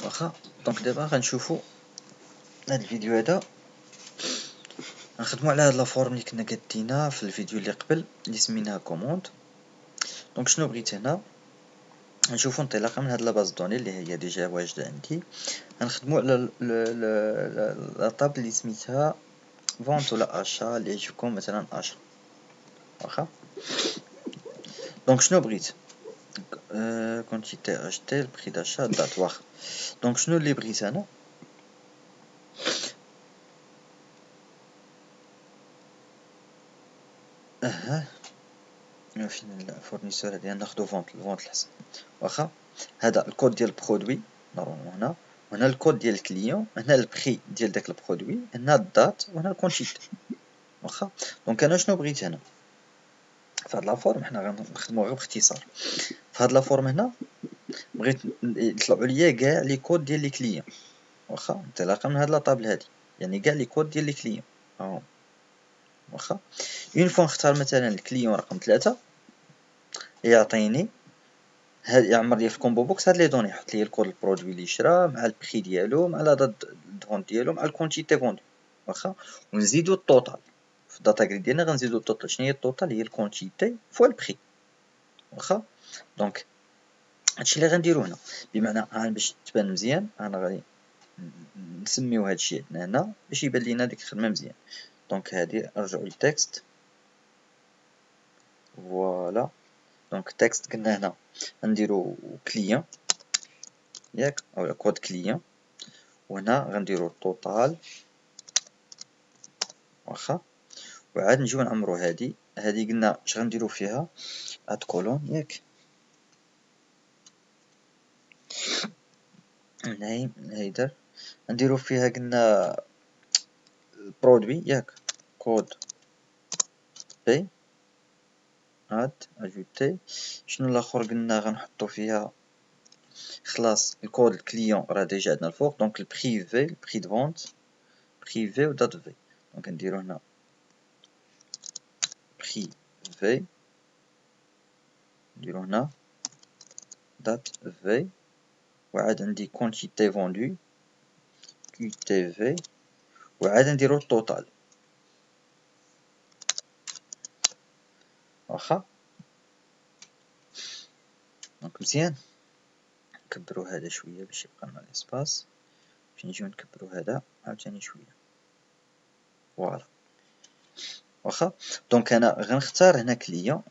واخا. دونك دابا غنشوفو هاد الفيديو هذا، غنخدمو على هاد لا فورم اللي كنا قادينها في الفيديو اللي قبل اللي سميناها كوموند. دونك شنو بغيت هنا نشوفو انطلاقا من هاد لا باز دوني اللي هي ديجا واجده عندي، غنخدمو على لا طابل اللي سميتها فونت ولا اشا اللي يعجبكم، مثلا اشا. واخا. دونك شنو بغيت كونتيتي اشتي البري داشا دات. واخا. دونك شنو اللي بغيت انا فين الفورنيسور هادي ناخدو فونت الحسن. واخا. هذا الكود ديال البرودوي نورمالمون هنا، وهنا الكود ديال الكليون، هنا البري ديال داك البرودوي، هنا الدات، وهنا الكونتيتي. واخا. دونك انا شنو بغيت هنا في هاد لا فورم، حنا غنخدمو غير باختصار. في هاد لا فورم هنا بغيت يطلعوا ليا كاع لي كود ديال لي كليون. واخا. انطلاقا من هاد لا طابل هادي، يعني كاع لي كود ديال لي كليون. واخا. اون فوا نختار مثلا الكليون رقم 3 يعطيني هاد، يعمر لي في الكومبو بوكس هاد لي دوني، يحط لي الكود البرودوي اللي شرا مع البري ديالو مع لا دات فونت ديالو مع الكونتيتي فوندو. واخا. ونزيدو الطوطال في الداتا غريد ديالنا، غنزيدو الطوطال. شنو هي الطوطال؟ هي الكونتيتي فوا البري. واخا. دونك هادشي اللي غنديرو هنا، بمعنى باش تبان مزيان انا غادي نسميو هادشي هنا باش يبان لينا ديك الخدمه مزيان. دونك هادي نرجعو للتكست. فوالا. دونك التكست قلنا هنا غنديرو كليون ياك، اولا كود كليون، وهنا غنديرو التوتال. واخا. وعاد نجيو نعمرو هادي قلنا اش غنديرو فيها اد كولون ياك، نايم هيدر نديرو فيها قلنا البرودوي ياك، كود بي اد اجوتي. شنو الاخر قلنا غنحطو فيها؟ خلاص الكود الكليون راه ديجا عندنا الفوق. دونك البريفي، البري دو فونت بريفي و دات في. دونك نديرو هنا بريفي، نديرو هنا دات في، وعاد عندي كونتيتي فوندو كي تي في، وعاد نديرو التوتال. واخا. دونك مزيان نكبرو هذا شويه باش يبقى لنا الاسباس، باش نجيو نكبرو هذا عاوتاني شويه. فوالا. واخا. دونك انا غنختار هنا كليون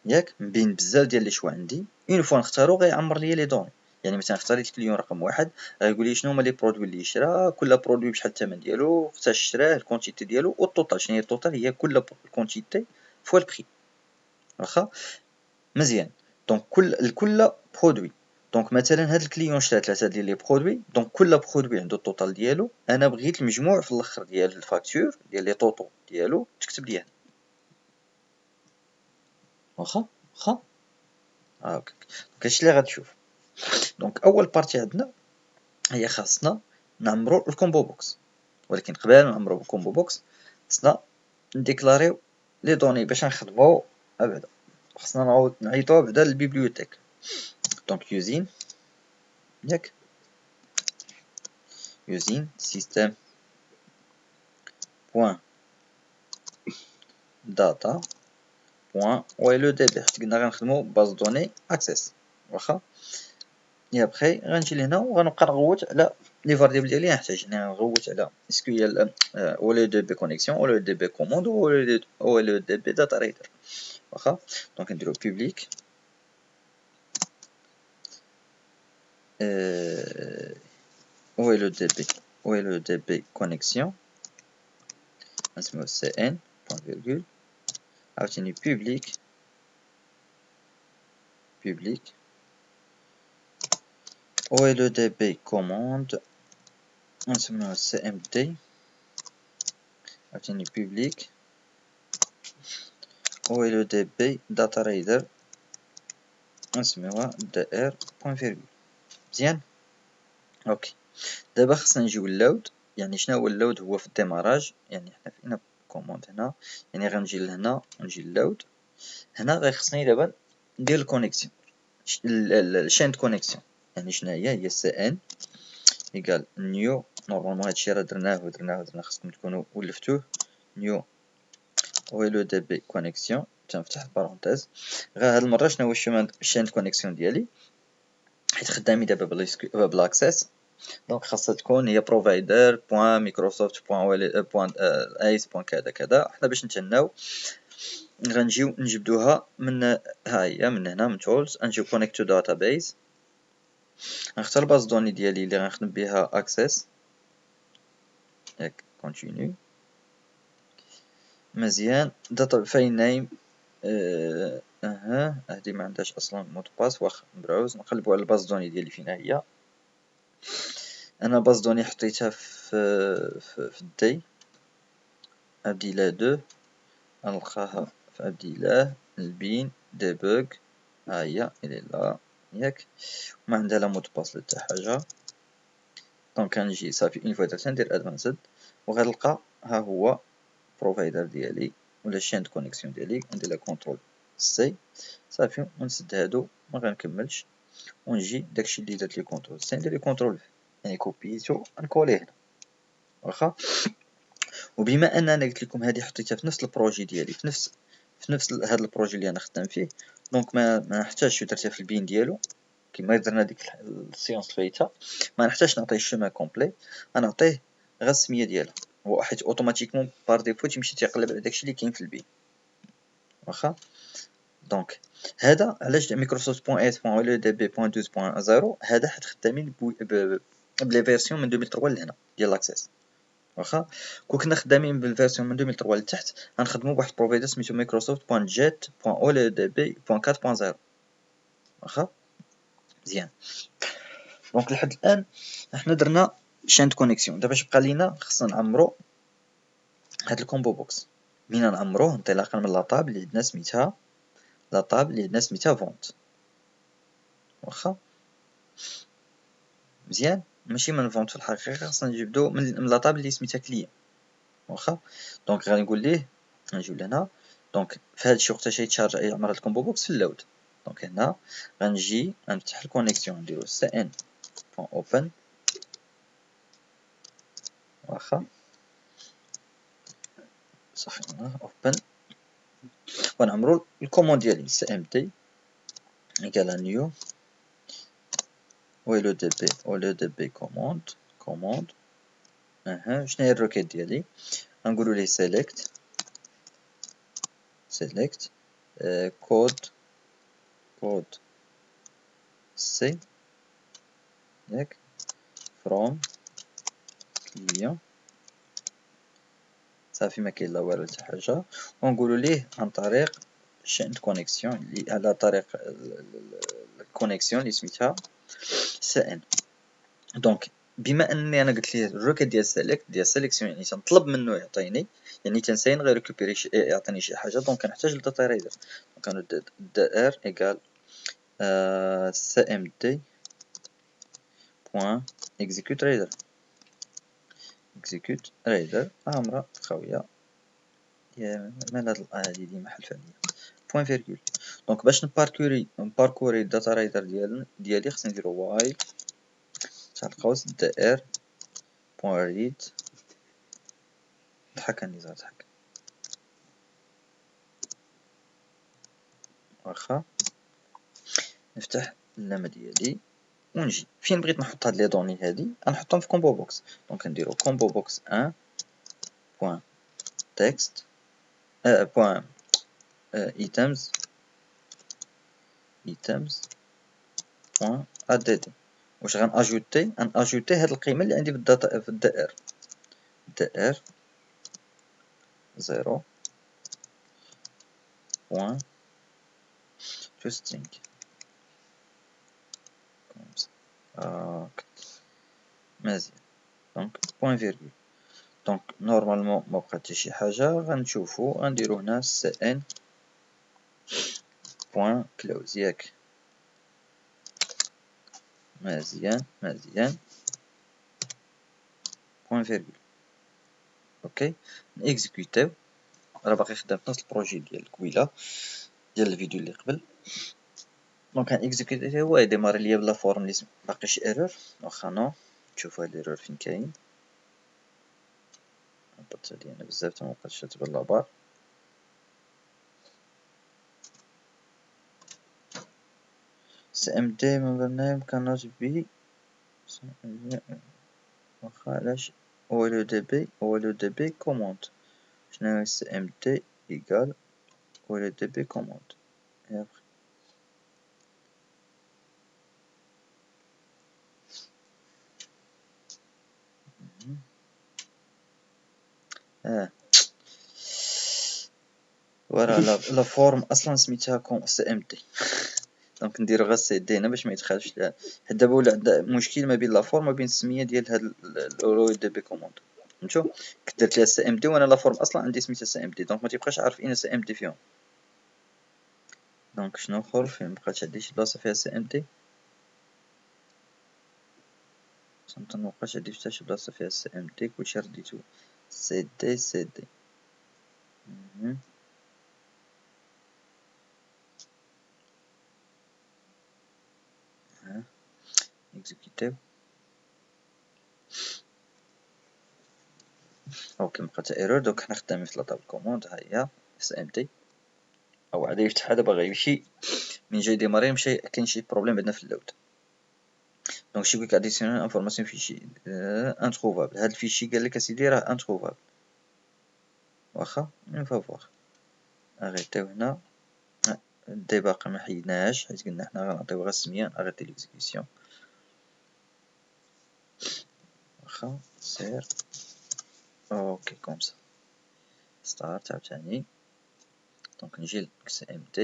ياك من بين بزاف ديال لي شوا عندي. اون فوا نختارو غيعمر ليا لي دوني، يعني مثلا اختاريت كليون رقم 1 غيقول لي شنو هما لي برودوي اللي شرا، كل برودوي بشحال الثمن ديالو، وقتاش شراه، الكونتيتي ديالو والطوطال. شنو هي الطوطال؟ هي كل كونتيتي فوا البري. واخا. مزيان. دونك كل برودوي. دونك مثلا هاد الكليون شرا 3 ديال لي برودوي، دونك كل برودوي عنده الطوطال ديالو. انا بغيت المجموع في الاخر ديال الفاكتور ديال لي طوطو ديالو تكتب لي هنا. واخا. هاكاك. دونك هادشي اللي غتشوف. دونك اول بارتي عندنا هي خاصنا نعمرو الكومبو بوكس، ولكن قبل ما نعمرو الكومبو بوكس خاصنا نديكلاريو لي دوني باش نخدمو ابدا. خاصنا نعاود نعيطو بعدا للبيبليوتيك. دونك يوزين ياك، يوزين سيستم بوان داتا بوان ويلو دي بي، حيت قلنا غنخدمو باز دوني اكسس. واخا. اي ابخي غنجي لهنا وغنبقى نغوت على لي فاريبل ديالي نحتاج. يعني نغوت على اسكو هي او دي بي كونيكسيون، او دي بي كوموند، او دي بي داتا ريدر. واخا. دونك نديرو بوبليك او دي بي كونيكسيون، نسميو سي ان بوان فيرغول، عاوتاني بوبليك او دي بي كوموند، نسميوها سي ام دي، عاوتاني بوبليك او دي بي داتا ريدر، نسميوها دي ار بوان فيرغول. مزيان. اوكي. دابا خصنا نجيو اللود. يعني شنو هو اللود؟ هو في الديماراج. يعني حنا فينا كوموند هنا، يعني غنجي لهنا ونجي اللود هنا. غيخصني دابا ندير الكونيكسيون، الشين كونيكسيون. يعني شنو هي سي ان ايكال نيو. نورمالمون هادشي راه درناه خاصكم تكونوا ولفتوه. نيو ويلو دي بي كونيكسيون تنفتح البارونتيز. غير هاد المره شنو هو الشين كونيكسيون ديالي، حيت خدامين دابا بالاكسس، دونك خاصها تكون هي بروفايدر بوان مايكروسوفت بوان ايس بوان كذا كذا. حنا باش نتهناو غنجيو نجبدوها من ها هي من هنا من تولز، غنجيو كونيكت تو داتابيز، غنختار الباز دوني ديالي اللي غنخدم بها اكسس. ياك كونتينيو مزيان. داتا فايل نيم هادي ما عندهاش اصلا مود باس، واخا نبراوز نقلبوا على الباز دوني ديالي فين هي. انا باز دوني حطيتها في الدي عبد الله 2، غنلقاها في عبد الله البين ديبوغ، ها هي الى لا ياك، ما عندها لا مود باس حتى حاجه. دونك غنجي صافي اون فوا درت ندير ادفانسد، وغنلقى ها هو بروفايدر ديالي ولا شين دو كونيكسيون ديالي. ندير لا كونترول سي صافي ونسد هادو ما غنكملش، ونجي داكشي اللي درت لي كونترول سي ندير لي كونترول يعني كوبيتو نكوليه هنا واخا. وبما ان انا قلت لكم هذه حطيتها في نفس البروجي ديالي في نفس هذا البروجي اللي انا خدام فيه، دونك ما نحتاجش درتها في البين ديالو كما درنا ديك السيونس الفايته، ما نحتاجش نعطيه الشوما كومبلي، انا نعطيه غير السميه ديالها هو، حيت اوتوماتيكمون بار ديفو تيمشي تيقلب على داكشي اللي كاين في البين واخا. دونك هذا علاش مايكروسوفت بوان اس بوان ال دي بي بوان 12.0 هذا حيت خدامين بلي فيرسيون من 2003 لهنا ديال لاكسيس واخا. كون كنا خدامين بالفيرسيون من 2003 لتحت غنخدموا بواحد البروفايدر سميتو مايكروسوفت بوان جيت بوان اول دي بي بوان 4.0 واخا. مزيان. دونك لحد الان احنا درنا شين كونيكسيون. دابا اش بقى لينا؟ خصنا نعمرو هاد الكومبو بوكس. منين نعمروه؟ انطلاقا من لاطاب اللي عندنا سميتها فونت واخا. مزيان. ماشي من فونت في الحقيقه، خصنا نجبدو من لاطاب اللي سميتها كليان واخا. دونك غنقول ليه غنجيو لهنا، دونك في هاد الشي وقتاش يتشارج يعمر هاد الكومبو بوكس في اللود. دونك هنا غنجي نفتح الكونيكسيون نديرو cn open واخا صافي open، ونعمرو الكوموند ديالي cmd ايكال نيو ويلو دي بي كوموند شناهي الروكيت ديالي؟ غنقولو ليه select كود سي ياك from client صافي ما كاين لا والو حتى حاجه. ونقولوا ليه عن طريق شين كونيكسيون اللي على طريق الكونيكسيون اللي سميتها cn. دونك بما اني انا قلت ليه الروكيت ديال سيليكسيون يعني تنطلب منه يعطيني، يعني تنساين غير ريكوبيري يعطيني شي حاجه، دونك كنحتاج للداتا رايدر. دونك انا ار ايكال cmd بوان execute رايدر امرا خاويه يا مال هادي ديما حلفه ليا بوين فيرغول. دونك باش نباركوري الداتا رايدر ديالي خصني نديرو وايل تاع القوس ار بوين ريد. ضحك النظام ضحك واخا. نفتح اللامه ديالي ونجي فين بغيت نحط هاد لي دوني هادي غنحطهم في كومبو بوكس. دونك نديرو كومبو بوكس 1 بوين تكست بوين ايتمز بوين اد. واش غناجوتي هاد القيمه اللي عندي في الداتا في الدائر دائر 0 بوين تو سترينغ مزيان. دونك بوين فيرغول. دونك نورمالمون ما بقات حتى شي حاجه. غنشوفو غنديرو هنا cn بوين كلوز ياك مزيان بوين فيرغول اوكي. نيكزيكوتيو راه باقي خدام في نفس البروجي ديال الكويله ديال الفيديو اللي قبل. دونك غنكزيكوتي هو يديماري ليا بلا فورم اللي باقي شي ايرور واخا نو. تشوفوا هاد ليرور فين كاين. هبطت عليا انا بزاف مبقيتش تبان لابار. CMD member name cannot be واخا علاش هو لو دي بي كوموند. شنو هو CMD إيكال هو لو دي بي كوموند. فوالا لا فورم اصلا سميتها CMD. دونك نديرو غير CD هنا باش ما يدخلش حيت دابا ولا عندنا مشكل ما بين لا فورم وما بين السميه ديال هاد الاو دي بي كوموند. فهمتو كنت درت ليها CMD وانا لا فورم اصلا عندي سميتها CMD دونك ما تيبقاش عارف اين CMD فيهم. دونك شنو اخر فين مبقاتش عندي شي بلاصه فيها CMD. صمت مبقاش عندي حتى شي بلاصه فيها CMD كلشي رديتو CD. اكزيكوتيو. اوكي بقات ايرور. دوك حنا خدامين في لا طابل كوموند ها هي CMD. او عاد يفتحها دابا غيمشي من جاي ديماري مشى كاين شي بروبليم عندنا في اللود. دونك شي كويك اديسيونيل انفورماسيون فيشي انتروفابل. هاد الفيشي قال لك اسيدي راه انتروفابل. واخا اون فافوار اغيطيو هنا. دي باقي ما حيدناهاش حيت قلنا حنا غنعطيو غير السميه اغيطي ليكزيكسيون. واخا سير اوكي كومسا ستارت عاوتاني. دونك نجي CMD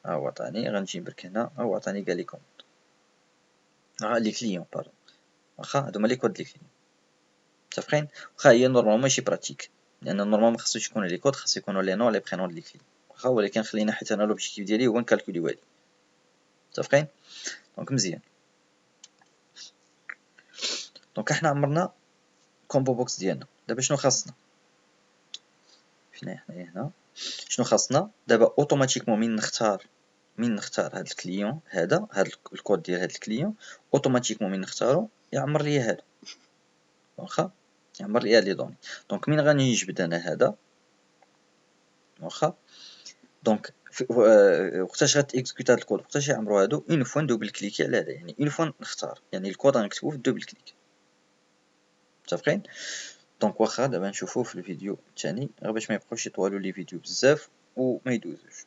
ها هو عطاني. غنجي برك هنا ها هو عطاني قال لي كوموند لي كليون باردون. واخا هادو هما لي كود لي كليون متفقين. واخا هي نورمالمون ماشي براتيك لان نورمالمون مخصوش يكونوا لي كود خاص يكونوا لي نون لي برينون لي كليون. واخا ولكن خلينا حيت انا لوبجيكتيف ديالي هو نكالكوليو هادي. متفقين. دونك مزيان. دونك حنا عمرنا كومبو بوكس ديالنا. دابا شنو خاصنا فينا حنايا هنا شنو خاصنا دابا اوتوماتيكمون من نختار هاد الكليون هذا هاد الكود ديال هاد الكليون اوتوماتيكمون من نختارو يعمر لي هذا. واخا يعمر لي لي دوني. دونك من غادي نجبد انا هذا. واخا دونك وقتاش غاتيكزيكوت هاد الكود وقتاش يعمرو هادو اون فوا ندوبل كليكي على هذا يعني اون فوا نختار يعني الكود غنكتبو في الدوبل كليك. متفقين. دونك واخا دابا نشوفوه في الفيديو الثاني غير باش ما يبقاوش يطوالوا لي فيديو بزاف وما يدوزوش.